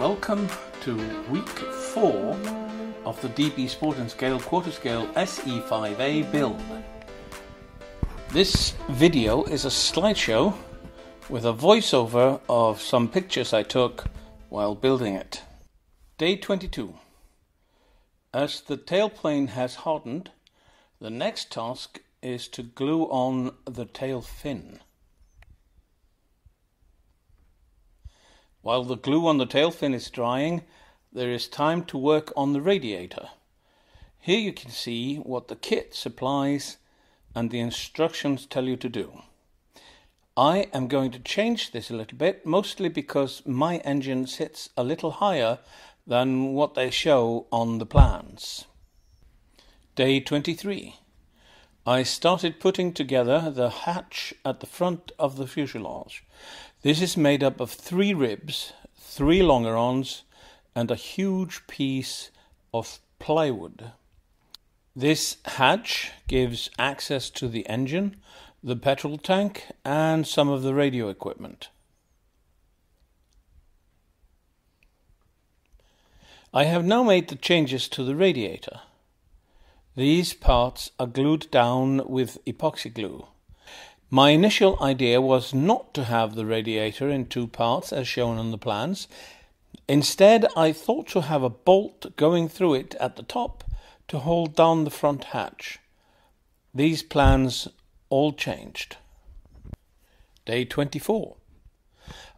Welcome to week 4 of the D.B.Sport and Scale quarter scale S.E.5a build. This video is a slideshow with a voiceover of some pictures I took while building it. Day 22. As the tailplane has hardened, the next task is to glue on the tail fin. While the glue on the tail fin is drying, there is time to work on the radiator. Here you can see what the kit supplies and the instructions tell you to do. I am going to change this a little bit, mostly because my engine sits a little higher than what they show on the plans. Day 23. I started putting together the hatch at the front of the fuselage. This is made up of 3 ribs, 3 longerons, and a huge piece of plywood. This hatch gives access to the engine, the petrol tank, and some of the radio equipment. I have now made the changes to the radiator. These parts are glued down with epoxy glue. My initial idea was not to have the radiator in 2 parts as shown on the plans. Instead, I thought to have a bolt going through it at the top to hold down the front hatch. These plans all changed. Day 24.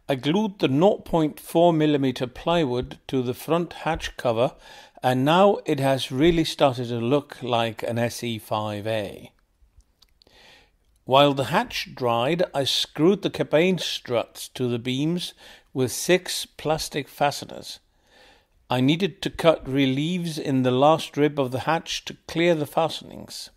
I glued the 0.4mm plywood to the front hatch cover, and now it has really started to look like an S.E.5a. While the hatch dried, I screwed the cabane struts to the beams with 6 plastic fasteners. I needed to cut reliefs in the last rib of the hatch to clear the fastenings.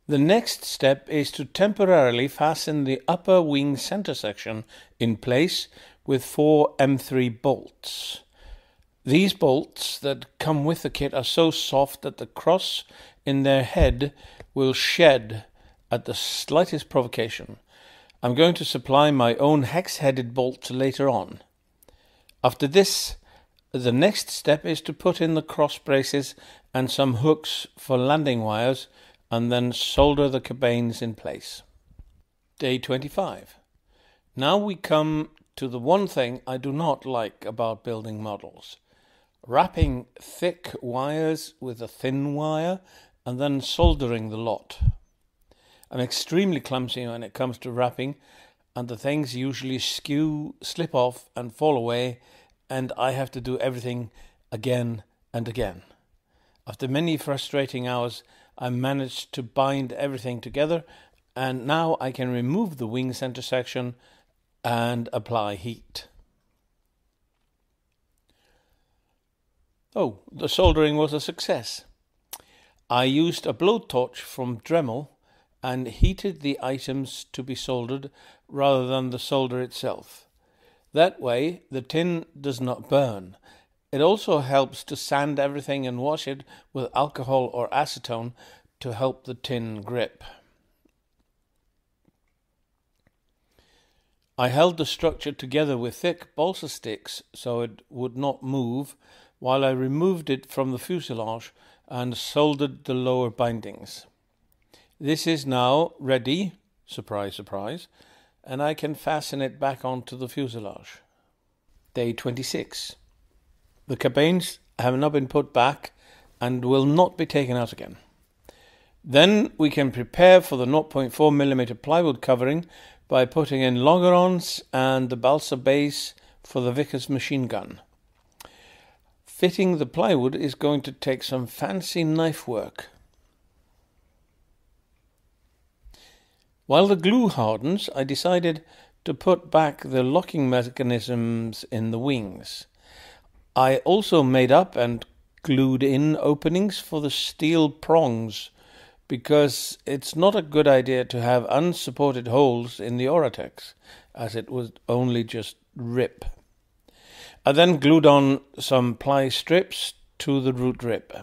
The next step is to temporarily fasten the upper wing center section in place with 4 M3 bolts. These bolts that come with the kit are so soft that the cross in their head will shed at the slightest provocation. I'm going to supply my own hex-headed bolts later on. After this, the next step is to put in the cross braces and some hooks for landing wires, and then solder the cabanes in place. Day 25. Now we come to the one thing I do not like about building models. Wrapping thick wires with a thin wire and then soldering the lot. I'm extremely clumsy when it comes to wrapping, and the things usually skew, slip off and fall away, and I have to do everything again and again. After many frustrating hours, I managed to bind everything together, and now I can remove the wing center section and apply heat. Oh, the soldering was a success. I used a blowtorch from Dremel and heated the items to be soldered rather than the solder itself. That way the tin does not burn. It also helps to sand everything and wash it with alcohol or acetone to help the tin grip. I held the structure together with thick balsa sticks so it would not move, while I removed it from the fuselage and soldered the lower bindings. This is now ready, surprise, surprise, and I can fasten it back onto the fuselage. Day 26. The cabanes have now been put back and will not be taken out again. Then we can prepare for the 0.4mm plywood covering by putting in longerons and the balsa base for the Vickers machine gun. Fitting the plywood is going to take some fancy knife work. While the glue hardens, I decided to put back the locking mechanisms in the wings. I also made up and glued in openings for the steel prongs, because it's not a good idea to have unsupported holes in the Oratex, as it would only just rip. I then glued on some ply strips to the root rib.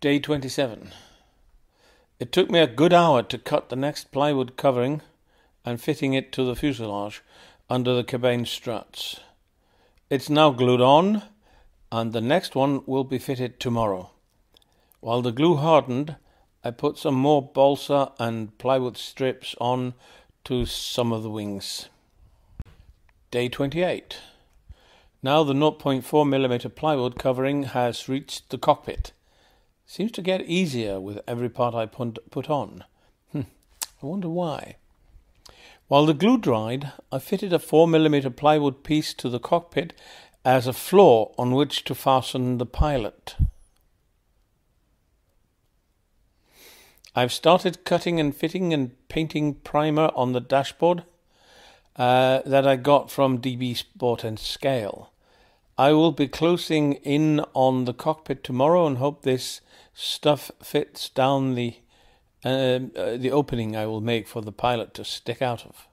Day 27. It took me a good hour to cut the next plywood covering, and fitting it to the fuselage under the cabin struts. It's now glued on, and the next one will be fitted tomorrow. While the glue hardened, I put some more balsa and plywood strips on to some of the wings. Day 28. Now the 0.4mm plywood covering has reached the cockpit. Seems to get easier with every part I put on. I wonder why. While the glue dried, I fitted a 4mm plywood piece to the cockpit as a floor on which to fasten the pilot. I've started cutting and fitting and painting primer on the dashboard that I got from D.B.Sport and Scale. I will be closing in on the cockpit tomorrow and hope this stuff fits down the opening I will make for the pilot to stick out of.